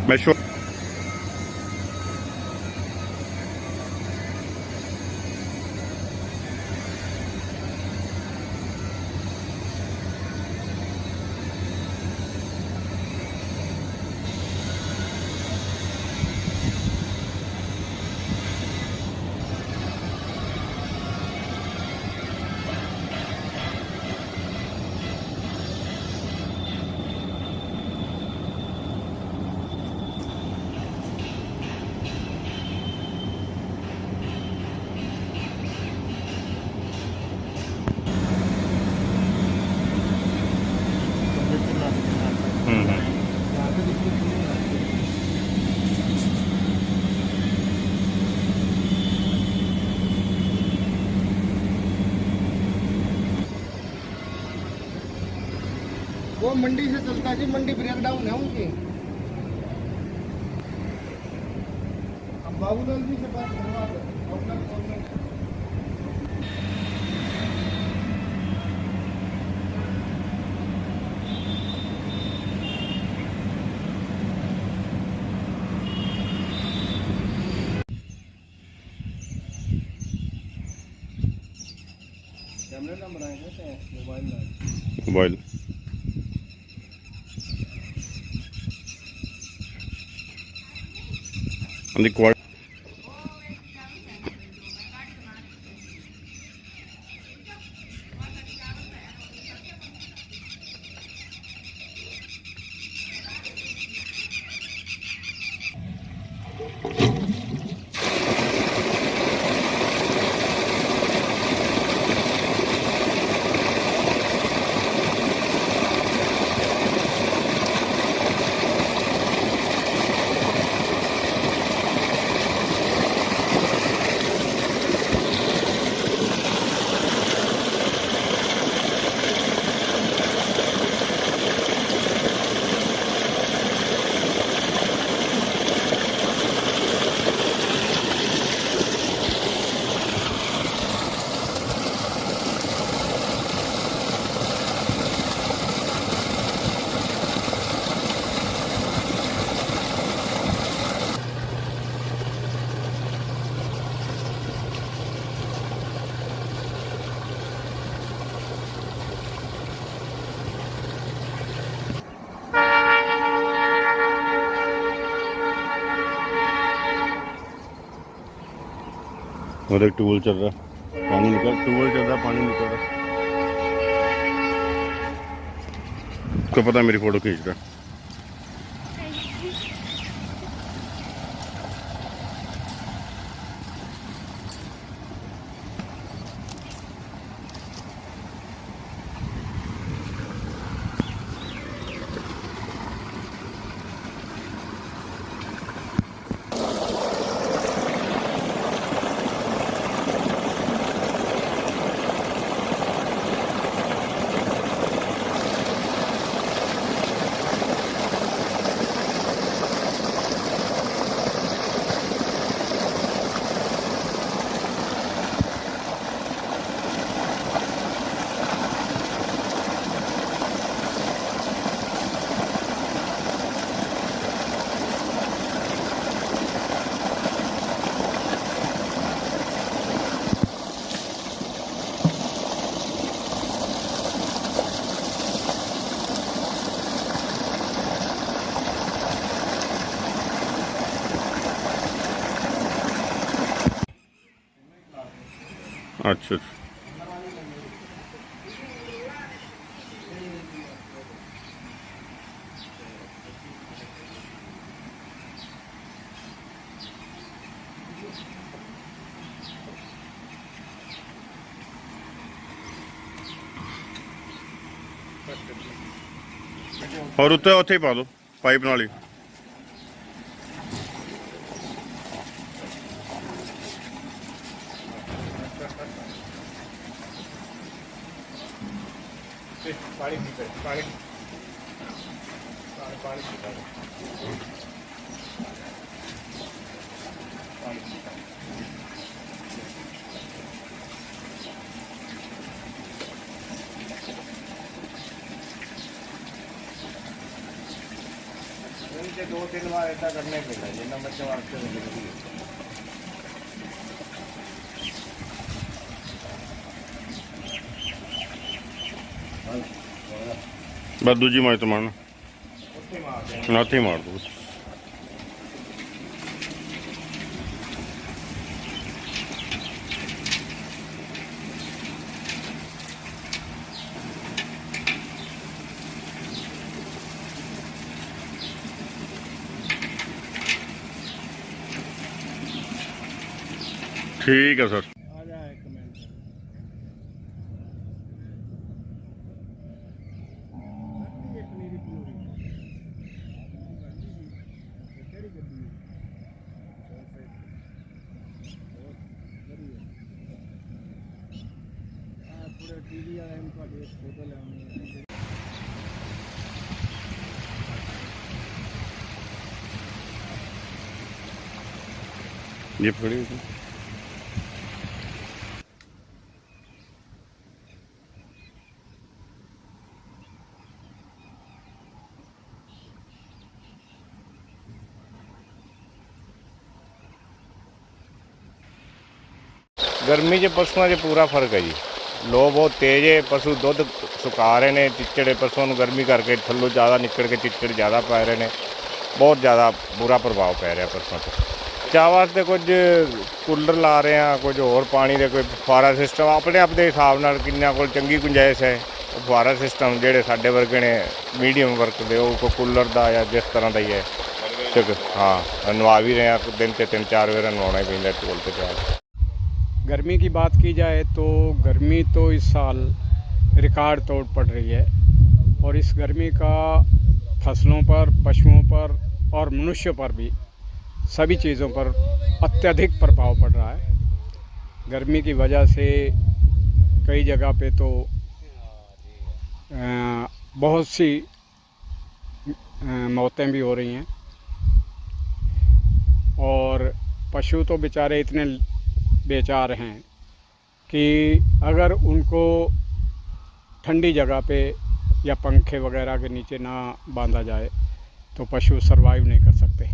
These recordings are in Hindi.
मैं शो वो मंडी से चलता है जी, मंडी ब्रेकडाउन है उनकी। अब बाबूलाल जी से बात करवा दो। कैमरे नंबर आएंगे मोबाइल and the quad और एक टूल चल रहा, पानी निकल, टूल चल रहा, पानी निकल रहा। तो पता है मेरी फोटो खींच रहा। अच्छा अच्छा और उत्ते उत्थे ही पा दो पाइप नाल ही। पानी पानी पानी 2-3 बार ऐसा करने पैंदा जिन्ना बच्चे वास्ते तो जरूरी है। बस दूजी मार तो मारना ਉੱਥੇ ਮਾਰਦੇ ਆ। नाथे मार दो बस। ठीक है सर। ਆ ਜਾ ਇੱਕ ਮਿੰਟ। ਇੱਕ ਨੀਰੀ ਪੂਰੀ ਕਿਹੜੀ ਗੱਡੀ ਆ ਪੂਰੇ ਟੀਵੀ ਵਾਲੇ ਨੂੰ ਤੁਹਾਡੀ ਫੋਟੋ ਲੈਣੀ ਹੈ। ये पकड़ी हुई। ਗਰਮੀ 'ਚ ਪਸ਼ੂਆਂ 'ਚ ਪੂਰਾ ਫਰਕ ਹੈ ਜੀ। ਲੋ ਬਹੁਤ ਤੇਜ਼ ਹੈ, ਪਸ਼ੂ ਦੁੱਧ ਸੁਕਾ ਰਹੇ ਨੇ। ਚਿੱਚੜੇ ਪਸ਼ੂਆਂ ਨੂੰ ਗਰਮੀ ਕਰਕੇ ਥੱਲੋਂ ਜ਼ਿਆਦਾ ਨਿਕਲ ਕੇ ਚਿੱਚੜ ਜ਼ਿਆਦਾ ਪੈ ਰਹੇ ਨੇ। ਬਹੁਤ ਜ਼ਿਆਦਾ ਬੁਰਾ ਪ੍ਰਭਾਵ ਪੈ ਰਿਹਾ ਪਸ਼ੂਆਂ 'ਤੇ। ਚਾਹ ਵਾਸਤੇ ਕੁਝ ਕੂਲਰ ਲਾ ਰਹੇ ਆ, ਕੁਝ ਹੋਰ ਪਾਣੀ ਦੇ ਕੋਈ ਫੁਆਰਾ ਸਿਸਟਮ ਆਪਣੇ ਆਪ ਦੇ ਹਿਸਾਬ ਨਾਲ ਕਿੰਨਾ ਕੋਲ ਚੰਗੀ ਗੁੰਜਾਇਸ਼ ਹੈ। ਉਹ ਫੁਆਰਾ ਸਿਸਟਮ ਜਿਹੜੇ ਸਾਡੇ ਵਰਗੇ ਨੇ ਮੀਡੀਅਮ ਵਰਤਦੇ ਉਹ ਕੋਈ ਕੂਲਰ ਦਾ ਜਾਂ ਜਿਸ ਤਰ੍ਹਾਂ ਦਾ ਹੀ ਹੈ ਤੇ ਹਾਂ ਨਵਾ ਵੀ ਰਹੇ ਆ। ਦਿਨ 'ਚ 3-4 ਵਾਰ ਨਵਾਉਣਾ ਹੀ ਪੈਂਦਾ ਢੋਲ 'ਤੇ ਚਾਹ। गर्मी की बात की जाए तो गर्मी तो इस साल रिकॉर्ड तोड़ पड़ रही है और इस गर्मी का फसलों पर, पशुओं पर और मनुष्य पर भी सभी चीज़ों पर अत्यधिक प्रभाव पड़ रहा है। गर्मी की वजह से कई जगह पे तो बहुत सी मौतें भी हो रही हैं और पशु तो बेचारे इतने बेचार हैं कि अगर उनको ठंडी जगह पे या पंखे वगैरह के नीचे ना बांधा जाए तो पशु सरवाइव नहीं कर सकते।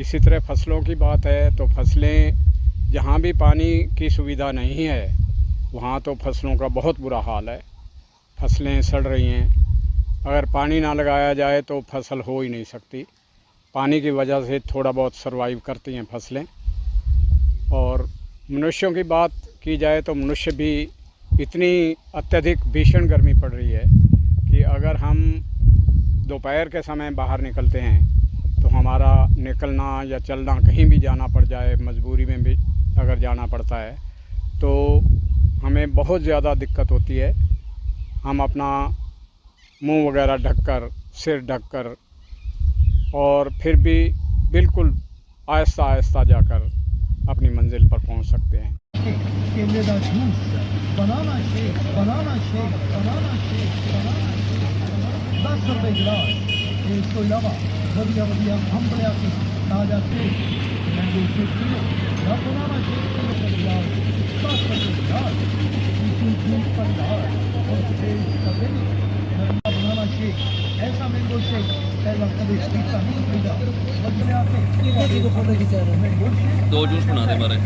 इसी तरह फसलों की बात है तो फसलें जहाँ भी पानी की सुविधा नहीं है वहाँ तो फसलों का बहुत बुरा हाल है। फसलें सड़ रही हैं। अगर पानी ना लगाया जाए तो फसल हो ही नहीं सकती। पानी की वजह से थोड़ा बहुत सरवाइव करती हैं फसलें। और मनुष्यों की बात की जाए तो मनुष्य भी इतनी अत्यधिक भीषण गर्मी पड़ रही है कि अगर हम दोपहर के समय बाहर निकलते हैं तो हमारा निकलना या चलना कहीं भी जाना पड़ जाए, मजबूरी में भी अगर जाना पड़ता है तो हमें बहुत ज़्यादा दिक्कत होती है। हम अपना मुंह वगैरह ढककर, सिर ढककर और फिर भी बिल्कुल आहिस्ता आहिस्ता जाकर अपनी मंजिल पर पहुंच सकते हैं। केले का juice, banana shake, banana shake, banana shake, banana shake, 10 रुपए गिलास। इस तो इलावा वधिया वधिया अंब लिया के ताज़ा केक, मैंगो शेक पीओ या बनाना शेक पीओ का गिलास 10 रुपए गिलास। जूस का गिलास और तेज का दिन बनाना शेक, ऐसा मैंगो शेक पहला कभी पीता नहीं पीता। वधिया के 2 जूस बना दे मारे।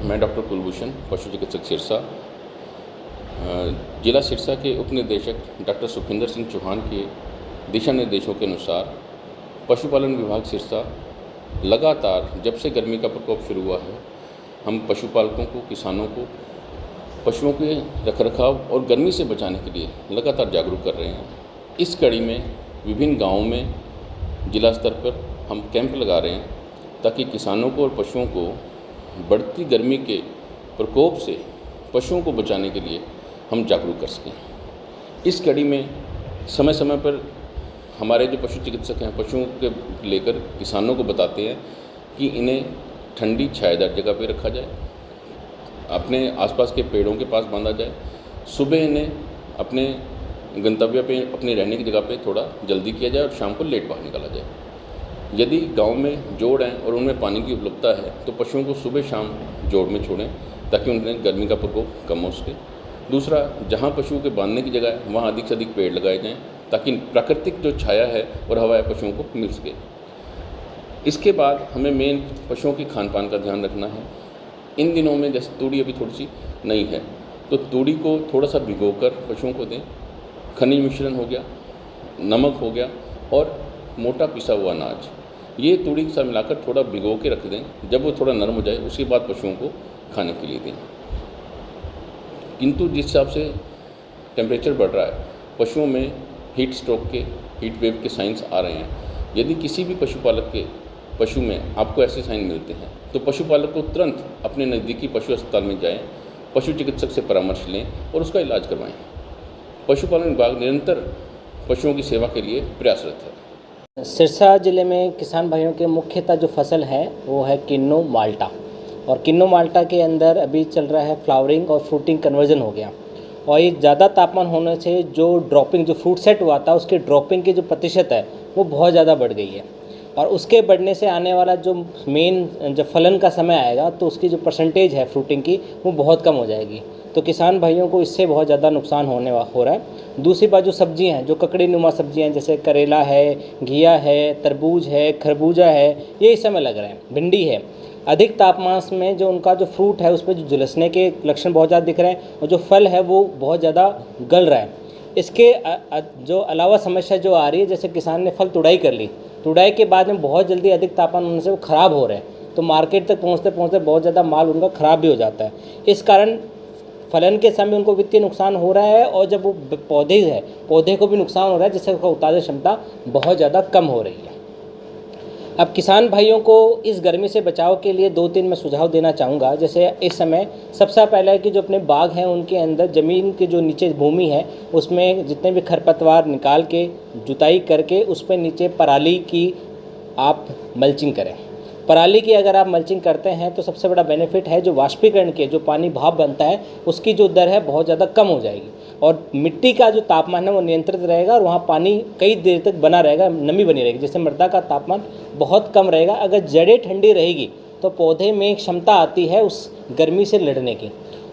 मैं डॉक्टर कुलभूषण, पशु चिकित्सक सिरसा। जिला सिरसा के उप निदेशक डॉक्टर सुखविंदर सिंह चौहान के दिशा निर्देशों के अनुसार पशुपालन विभाग सिरसा लगातार जब से गर्मी का प्रकोप शुरू हुआ है, हम पशुपालकों को, किसानों को पशुओं के रखरखाव और गर्मी से बचाने के लिए लगातार जागरूक कर रहे हैं। इस कड़ी में विभिन्न गांवों में जिला स्तर पर हम कैंप लगा रहे हैं ताकि किसानों को और पशुओं को बढ़ती गर्मी के प्रकोप से पशुओं को बचाने के लिए हम जागरूक कर सकें। इस कड़ी में समय समय पर हमारे जो पशु चिकित्सक हैं पशुओं के लेकर किसानों को बताते हैं कि इन्हें ठंडी छायादार जगह पर रखा जाए, अपने आसपास के पेड़ों के पास बांधा जाए, सुबह इन्हें अपने गंतव्य पे, अपने रहने की जगह पे थोड़ा जल्दी किया जाए और शाम को लेट बाहर निकाला जाए। यदि गांव में जोड़ हैं और उनमें पानी की उपलब्धता है तो पशुओं को सुबह शाम जोड़ में छोड़ें ताकि उन्हें गर्मी का प्रकोप कम हो सके। दूसरा, जहां पशुओं के बांधने की जगह है वहां अधिक से अधिक पेड़ लगाए जाएं ताकि प्राकृतिक जो छाया है और हवा है पशुओं को मिल सके। इसके बाद हमें मेन पशुओं की खान पान का ध्यान रखना है। इन दिनों में जैसे तूड़ी अभी थोड़ी सी नई है तो तूड़ी को थोड़ा सा भिगोकर पशुओं को दें। खनिज मिश्रण हो गया, नमक हो गया और मोटा पिसा हुआ अनाज, ये तूड़ी के साथ मिलाकर थोड़ा भिगो के रख दें। जब वो थोड़ा नरम हो जाए उसके बाद पशुओं को खाने के लिए दें। किंतु जिस हिसाब से टेम्परेचर बढ़ रहा है, पशुओं में हीट स्ट्रोक के, हीट वेव के साइंस आ रहे हैं। यदि किसी भी पशुपालक के पशु में आपको ऐसे साइन मिलते हैं तो पशुपालक को तुरंत अपने नज़दीकी पशु अस्पताल में जाएं, पशु चिकित्सक से परामर्श लें और उसका इलाज करवाएं। पशुपालन विभाग निरंतर पशुओं की सेवा के लिए प्रयासरत है। सिरसा ज़िले में किसान भाइयों के मुख्यतः जो फसल है वो है किन्नू माल्टा, और किन्नू माल्टा के अंदर अभी चल रहा है फ्लावरिंग और फ्रूटिंग कन्वर्जन हो गया। और ये ज़्यादा तापमान होने से जो ड्रॉपिंग, जो फ्रूट सेट हुआ था उसके ड्रॉपिंग की जो प्रतिशत है वो बहुत ज़्यादा बढ़ गई है। और उसके बढ़ने से आने वाला जो मेन जब फलन का समय आएगा तो उसकी जो परसेंटेज है फ्रूटिंग की वो बहुत कम हो जाएगी। तो किसान भाइयों को इससे बहुत ज़्यादा नुकसान हो रहा है। दूसरी बात, जो सब्जियां हैं, जो ककड़ी नुमा सब्जियां हैं, जैसे करेला है, घिया है, तरबूज है, खरबूजा है, ये इस समय लग रहे हैं, भिंडी है। अधिक तापमान में जो उनका जो फ्रूट है उस पर जो झुलसने के लक्षण बहुत ज़्यादा दिख रहे हैं और जो फल है वो बहुत ज़्यादा गल रहा है। इसके जो अलावा समस्या जो आ रही है, जैसे किसान ने फल तुड़ाई कर ली, तुड़ाई के बाद में बहुत जल्दी अधिक तापमान होने से वो ख़राब हो रहे हैं, तो मार्केट तक पहुँचते पहुँचते बहुत ज़्यादा माल उनका ख़राब भी हो जाता है। इस कारण फलन के समय उनको वित्तीय नुकसान हो रहा है और जब वो पौधे को भी नुकसान हो रहा है, जिससे उसका उत्पादन क्षमता बहुत ज़्यादा कम हो रही है। अब किसान भाइयों को इस गर्मी से बचाव के लिए 2-3 मैं सुझाव देना चाहूँगा। जैसे इस समय सबसे पहले है कि जो अपने बाग हैं उनके अंदर ज़मीन के जो नीचे भूमि है उसमें जितने भी खरपतवार निकाल के जुताई करके उस पर नीचे पराली की आप मल्चिंग करें। पराली की अगर आप मल्चिंग करते हैं तो सबसे बड़ा बेनिफिट है, जो वाष्पीकरण के जो पानी भाप बनता है उसकी जो दर है बहुत ज़्यादा कम हो जाएगी और मिट्टी का जो तापमान है वो नियंत्रित रहेगा और वहाँ पानी कई देर तक बना रहेगा, नमी बनी रहेगी, जिससे मृदा का तापमान बहुत कम रहेगा। अगर जड़ें ठंडी रहेगी तो पौधे में क्षमता आती है उस गर्मी से लड़ने की।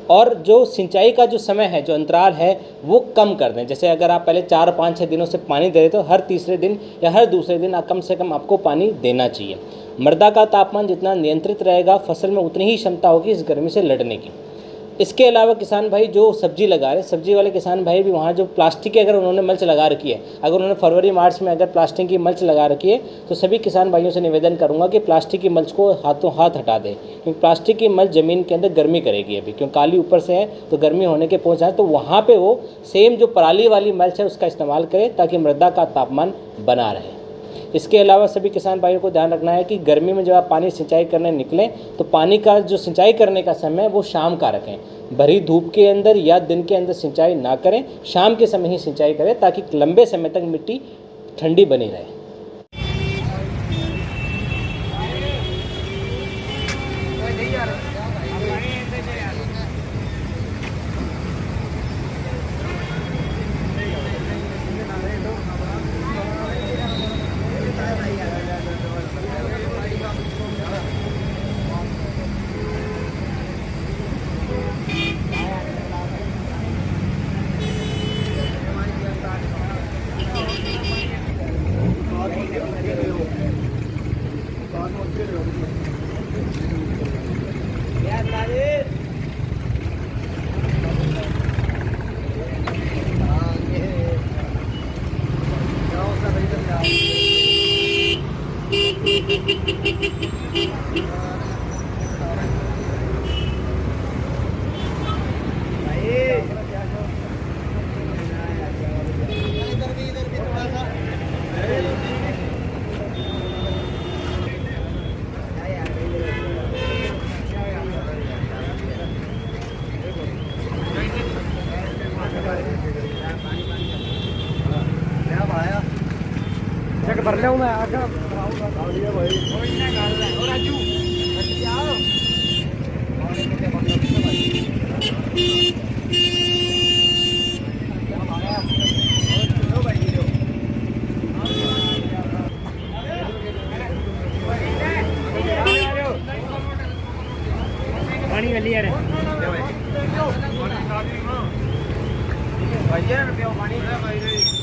और जो सिंचाई का जो समय है, जो अंतराल है वो कम कर दें। जैसे अगर आप पहले 4-5-6 दिनों से पानी दे रहे तो हर तीसरे दिन या हर दूसरे दिन कम से कम आपको पानी देना चाहिए। मृदा का तापमान जितना नियंत्रित रहेगा, फसल में उतनी ही क्षमता होगी इस गर्मी से लड़ने की। इसके अलावा किसान भाई जो सब्जी लगा रहे हैं, सब्जी वाले किसान भाई भी वहाँ जो प्लास्टिक की अगर उन्होंने मल्च लगा रखी है, अगर उन्होंने फरवरी मार्च में अगर प्लास्टिक की मल्च लगा रखी है तो सभी किसान भाइयों से निवेदन करूँगा कि प्लास्टिक की मल्च को हाथों हाथ हटा दें, क्योंकि प्लास्टिक की मल्च ज़मीन के अंदर गर्मी करेगी अभी, क्योंकि काली ऊपर से है तो गर्मी होने के पहुँच जाए। तो वहाँ पर वो सेम जो पराली वाली मल्च है उसका इस्तेमाल करें ताकि मृदा का तापमान बना रहे। इसके अलावा सभी किसान भाइयों को ध्यान रखना है कि गर्मी में जब आप पानी सिंचाई करने निकलें तो पानी का जो सिंचाई करने का समय वो शाम का रखें। भरी धूप के अंदर या दिन के अंदर सिंचाई ना करें, शाम के समय ही सिंचाई करें ताकि लंबे समय तक मिट्टी ठंडी बनी रहे। चेक भर लिया मैं आकर पानी वाली यार भाई